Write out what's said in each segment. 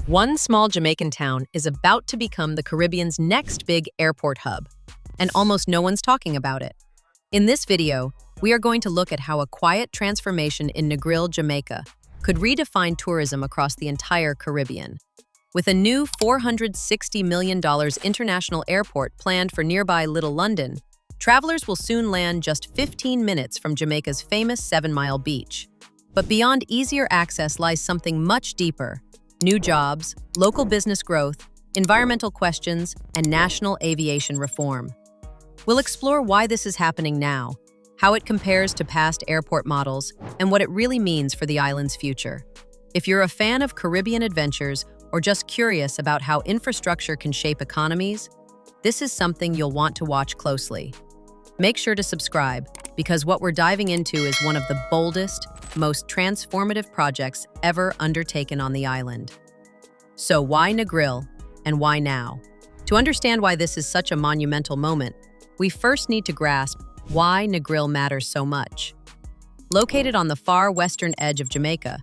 One small Jamaican town is about to become the Caribbean's next big airport hub, and almost no one's talking about it. In this video, we are going to look at how a quiet transformation in Negril, Jamaica could redefine tourism across the entire Caribbean. With a new $460 million international airport planned for nearby Little London, travelers will soon land just 15 minutes from Jamaica's famous 7-Mile beach. But beyond easier access lies something much deeper: new jobs, local business growth, environmental questions, and national aviation reform. We'll explore why this is happening now, how it compares to past airport models, and what it really means for the island's future. If you're a fan of Caribbean adventures or just curious about how infrastructure can shape economies, this is something you'll want to watch closely. Make sure to subscribe, because what we're diving into is one of the boldest, most transformative projects ever undertaken on the island. So why Negril, and why now? To understand why this is such a monumental moment, we first need to grasp why Negril matters so much. Located on the far western edge of Jamaica,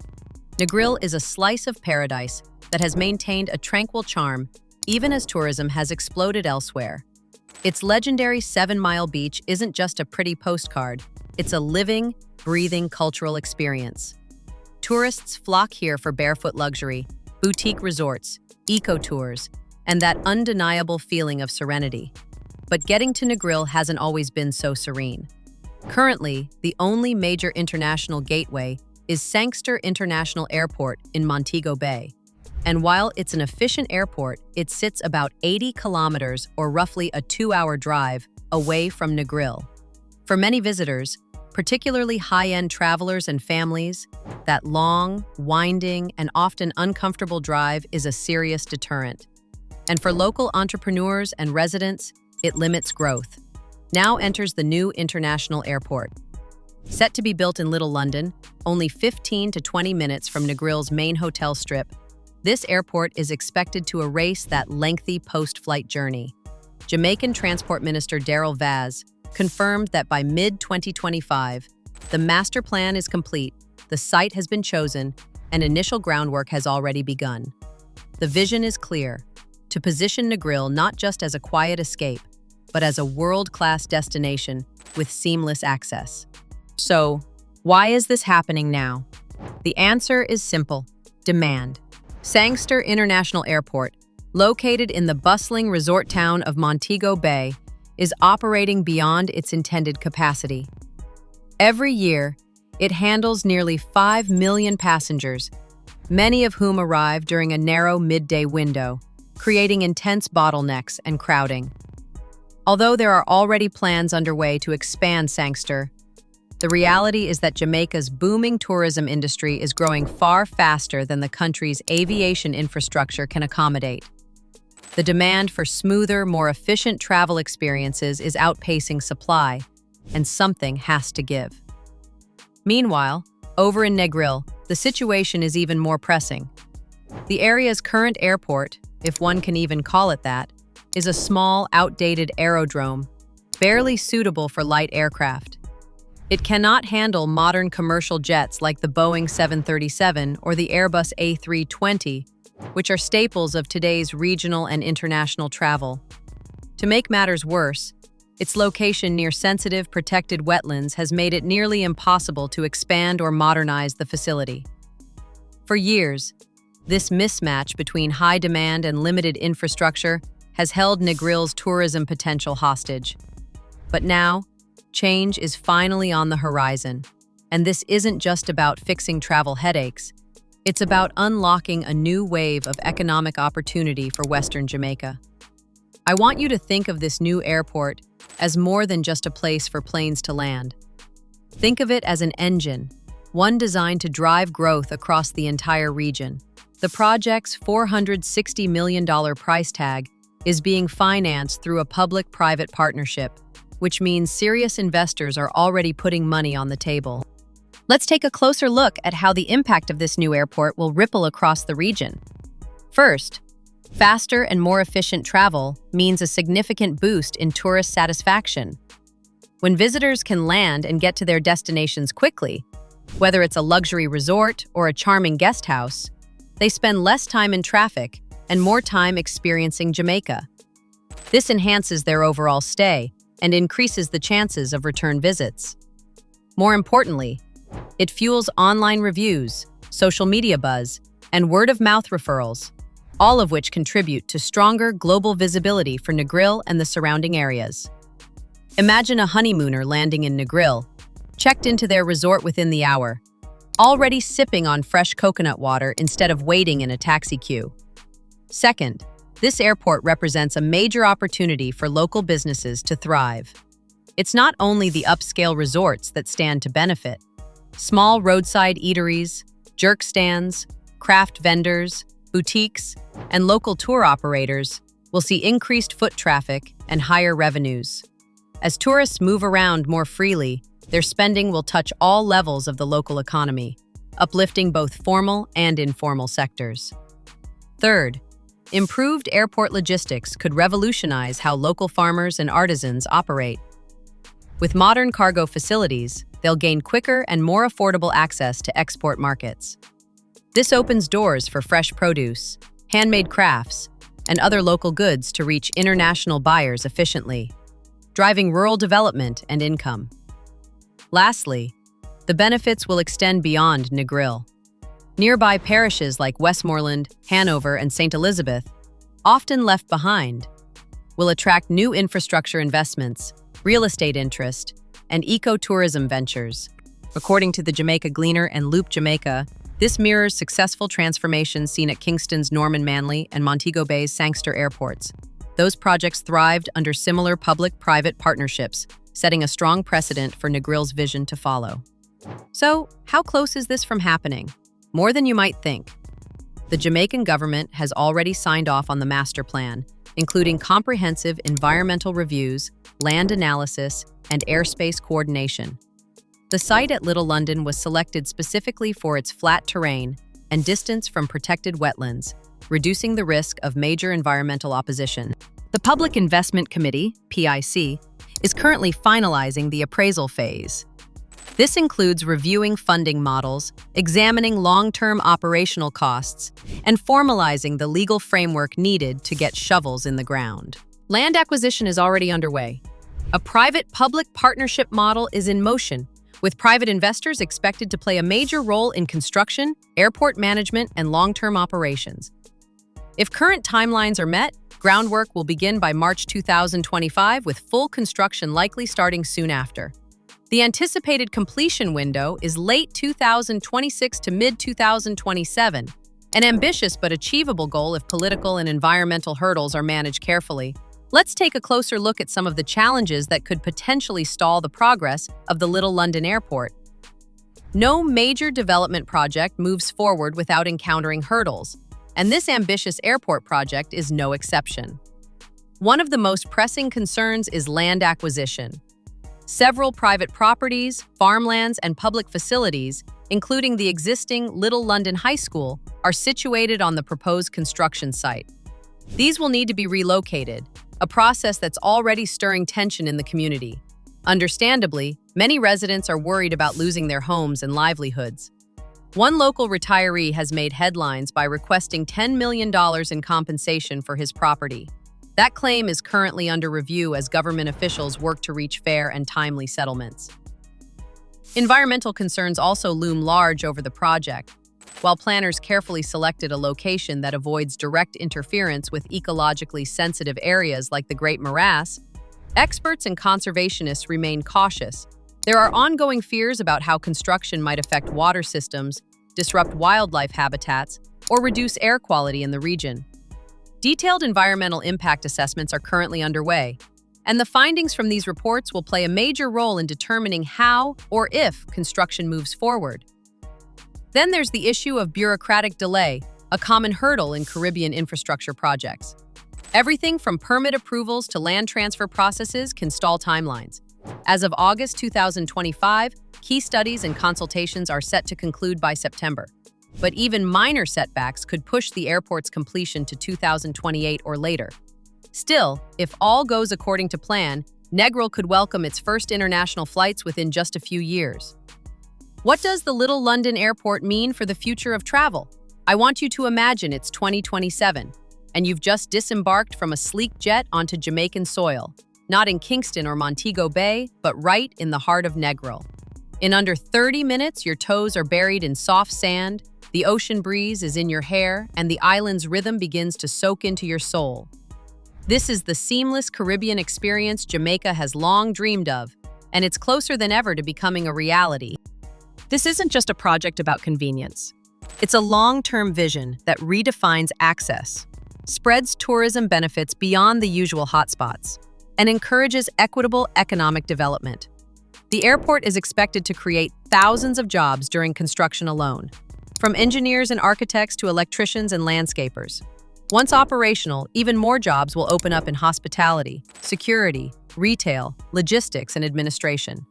Negril is a slice of paradise that has maintained a tranquil charm even as tourism has exploded elsewhere. Its legendary 7-Mile beach isn't just a pretty postcard, it's a living, breathing cultural experience. Tourists flock here for barefoot luxury, boutique resorts, eco-tours, and that undeniable feeling of serenity. But getting to Negril hasn't always been so serene. Currently, the only major international gateway is Sangster International Airport in Montego Bay. And while it's an efficient airport, it sits about 80 kilometers, or roughly a 2-hour drive, away from Negril. For many visitors, particularly high-end travelers and families, that long, winding, and often uncomfortable drive is a serious deterrent. And for local entrepreneurs and residents, it limits growth. Now enters the new international airport. Set to be built in Little London, only 15 to 20 minutes from Negril's main hotel strip, this airport is expected to erase that lengthy post-flight journey. Jamaican Transport Minister Darrell Vaz confirmed that by mid-2025, the master plan is complete, the site has been chosen, and initial groundwork has already begun. The vision is clear: to position Negril not just as a quiet escape, but as a world-class destination with seamless access. So, why is this happening now? The answer is simple: demand. Sangster International Airport, located in the bustling resort town of Montego Bay, is operating beyond its intended capacity. Every year, it handles nearly 5 million passengers, many of whom arrive during a narrow midday window, creating intense bottlenecks and crowding. Although there are already plans underway to expand Sangster, the reality is that Jamaica's booming tourism industry is growing far faster than the country's aviation infrastructure can accommodate. The demand for smoother, more efficient travel experiences is outpacing supply, and something has to give. Meanwhile, over in Negril, the situation is even more pressing. The area's current airport, if one can even call it that, is a small, outdated aerodrome, barely suitable for light aircraft. It cannot handle modern commercial jets like the Boeing 737 or the Airbus A320, which are staples of today's regional and international travel. To make matters worse, its location near sensitive, protected wetlands has made it nearly impossible to expand or modernize the facility. For years, this mismatch between high demand and limited infrastructure has held Negril's tourism potential hostage. But now, change is finally on the horizon, and this isn't just about fixing travel headaches. It's about unlocking a new wave of economic opportunity for Western Jamaica. I want you to think of this new airport as more than just a place for planes to land. Think of it as an engine, one designed to drive growth across the entire region. The project's $460 million price tag is being financed through a public-private partnership, which means serious investors are already putting money on the table. Let's take a closer look at how the impact of this new airport will ripple across the region. First, faster and more efficient travel means a significant boost in tourist satisfaction. When visitors can land and get to their destinations quickly, whether it's a luxury resort or a charming guest house, they spend less time in traffic and more time experiencing Jamaica. This enhances their overall stay and increases the chances of return visits. More importantly, it fuels online reviews, social media buzz, and word-of-mouth referrals, all of which contribute to stronger global visibility for Negril and the surrounding areas. Imagine a honeymooner landing in Negril, checked into their resort within the hour, already sipping on fresh coconut water instead of waiting in a taxi queue. Second, this airport represents a major opportunity for local businesses to thrive. It's not only the upscale resorts that stand to benefit. Small roadside eateries, jerk stands, craft vendors, boutiques, and local tour operators will see increased foot traffic and higher revenues. As tourists move around more freely, their spending will touch all levels of the local economy, uplifting both formal and informal sectors. Third, improved airport logistics could revolutionize how local farmers and artisans operate. With modern cargo facilities, they'll gain quicker and more affordable access to export markets. This opens doors for fresh produce, handmade crafts, and other local goods to reach international buyers efficiently, driving rural development and income. Lastly, the benefits will extend beyond Negril. Nearby parishes like Westmoreland, Hanover, and St. Elizabeth, often left behind, will attract new infrastructure investments, real estate interest, and ecotourism ventures. According to the Jamaica Gleaner and Loop Jamaica, this mirrors successful transformations seen at Kingston's Norman Manley and Montego Bay's Sangster airports. Those projects thrived under similar public-private partnerships, setting a strong precedent for Negril's vision to follow. So, how close is this from happening? More than you might think. The Jamaican government has already signed off on the master plan, including comprehensive environmental reviews, land analysis, and airspace coordination. The site at Little London was selected specifically for its flat terrain and distance from protected wetlands, reducing the risk of major environmental opposition. The Public Investment Committee, PIC, is currently finalizing the appraisal phase. This includes reviewing funding models, examining long-term operational costs, and formalizing the legal framework needed to get shovels in the ground. Land acquisition is already underway. A private-public partnership model is in motion, with private investors expected to play a major role in construction, airport management, and long-term operations. If current timelines are met, groundwork will begin by March 2025, with full construction likely starting soon after. The anticipated completion window is late 2026 to mid-2027, an ambitious but achievable goal if political and environmental hurdles are managed carefully. Let's take a closer look at some of the challenges that could potentially stall the progress of the Little London Airport. No major development project moves forward without encountering hurdles, and this ambitious airport project is no exception. One of the most pressing concerns is land acquisition. Several private properties, farmlands, and public facilities, including the existing Little London High School, are situated on the proposed construction site. These will need to be relocated, a process that's already stirring tension in the community. Understandably, many residents are worried about losing their homes and livelihoods. One local retiree has made headlines by requesting $10 million in compensation for his property. That claim is currently under review as government officials work to reach fair and timely settlements. Environmental concerns also loom large over the project. While planners carefully selected a location that avoids direct interference with ecologically sensitive areas like the Great Morass, experts and conservationists remain cautious. There are ongoing fears about how construction might affect water systems, disrupt wildlife habitats, or reduce air quality in the region. Detailed environmental impact assessments are currently underway, and the findings from these reports will play a major role in determining how or if construction moves forward. Then there's the issue of bureaucratic delay, a common hurdle in Caribbean infrastructure projects. Everything from permit approvals to land transfer processes can stall timelines. As of August 2025, key studies and consultations are set to conclude by September. But even minor setbacks could push the airport's completion to 2028 or later. Still, if all goes according to plan, Negril could welcome its first international flights within just a few years. What does the Little London Airport mean for the future of travel? I want you to imagine it's 2027, and you've just disembarked from a sleek jet onto Jamaican soil, not in Kingston or Montego Bay, but right in the heart of Negril. In under 30 minutes, your toes are buried in soft sand, the ocean breeze is in your hair, and the island's rhythm begins to soak into your soul. This is the seamless Caribbean experience Jamaica has long dreamed of, and it's closer than ever to becoming a reality. This isn't just a project about convenience. It's a long-term vision that redefines access, spreads tourism benefits beyond the usual hotspots, and encourages equitable economic development. The airport is expected to create thousands of jobs during construction alone, from engineers and architects to electricians and landscapers. Once operational, even more jobs will open up in hospitality, security, retail, logistics, and administration.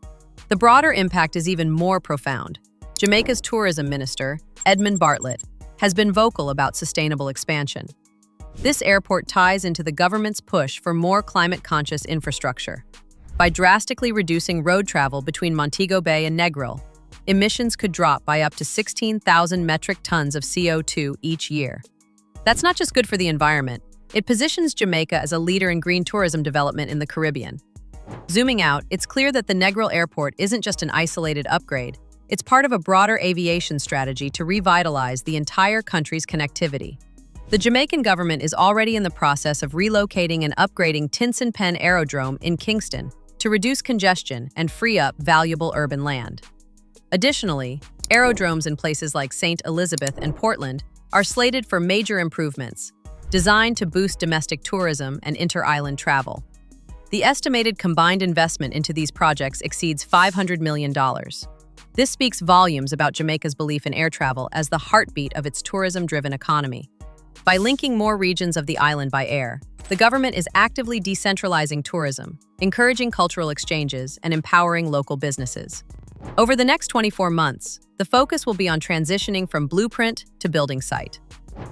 The broader impact is even more profound. Jamaica's tourism minister, Edmund Bartlett, has been vocal about sustainable expansion. This airport ties into the government's push for more climate-conscious infrastructure. By drastically reducing road travel between Montego Bay and Negril, emissions could drop by up to 16,000 metric tons of CO2 each year. That's not just good for the environment, it positions Jamaica as a leader in green tourism development in the Caribbean. Zooming out, it's clear that the Negril Airport isn't just an isolated upgrade, it's part of a broader aviation strategy to revitalize the entire country's connectivity. The Jamaican government is already in the process of relocating and upgrading Tinson Pen Aerodrome in Kingston to reduce congestion and free up valuable urban land. Additionally, aerodromes in places like St. Elizabeth and Portland are slated for major improvements, designed to boost domestic tourism and inter-island travel. The estimated combined investment into these projects exceeds $500 million. This speaks volumes about Jamaica's belief in air travel as the heartbeat of its tourism-driven economy. By linking more regions of the island by air, the government is actively decentralizing tourism, encouraging cultural exchanges, and empowering local businesses. Over the next 24 months, the focus will be on transitioning from blueprint to building site.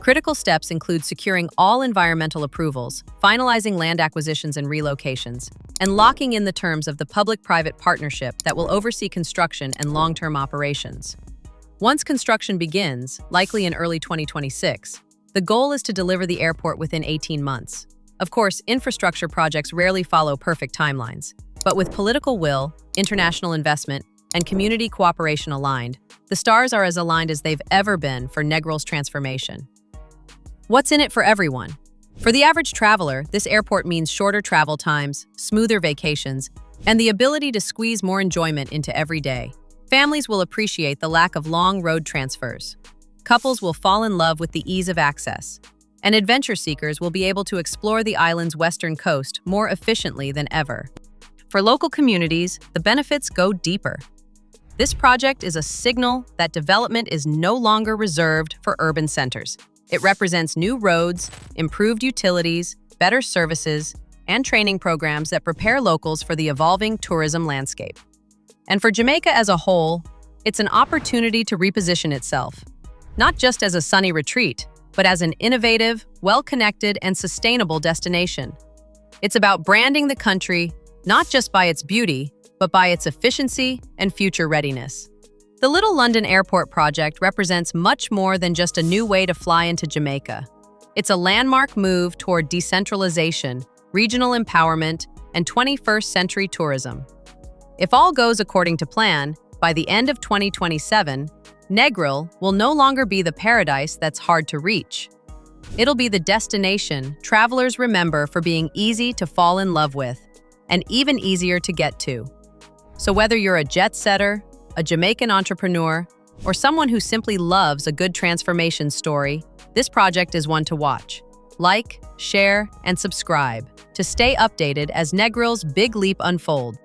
Critical steps include securing all environmental approvals, finalizing land acquisitions and relocations, and locking in the terms of the public-private partnership that will oversee construction and long-term operations. Once construction begins, likely in early 2026, the goal is to deliver the airport within 18 months. Of course, infrastructure projects rarely follow perfect timelines, but with political will, international investment, and community cooperation aligned, the stars are as aligned as they've ever been for Negril's transformation. What's in it for everyone? For the average traveler, this airport means shorter travel times, smoother vacations, and the ability to squeeze more enjoyment into every day. Families will appreciate the lack of long road transfers. Couples will fall in love with the ease of access, and adventure seekers will be able to explore the island's western coast more efficiently than ever. For local communities, the benefits go deeper. This project is a signal that development is no longer reserved for urban centers. It represents new roads, improved utilities, better services, and training programs that prepare locals for the evolving tourism landscape. And for Jamaica as a whole, it's an opportunity to reposition itself, not just as a sunny retreat, but as an innovative, well-connected, and sustainable destination. It's about branding the country not just by its beauty, but by its efficiency and future readiness. The Little London Airport project represents much more than just a new way to fly into Jamaica. It's a landmark move toward decentralization, regional empowerment, and 21st century tourism. If all goes according to plan, by the end of 2027, Negril will no longer be the paradise that's hard to reach. It'll be the destination travelers remember for being easy to fall in love with, and even easier to get to. So whether you're a jet setter, a Jamaican entrepreneur, or someone who simply loves a good transformation story, this project is one to watch. Like, share, and subscribe to stay updated as Negril's big leap unfolds.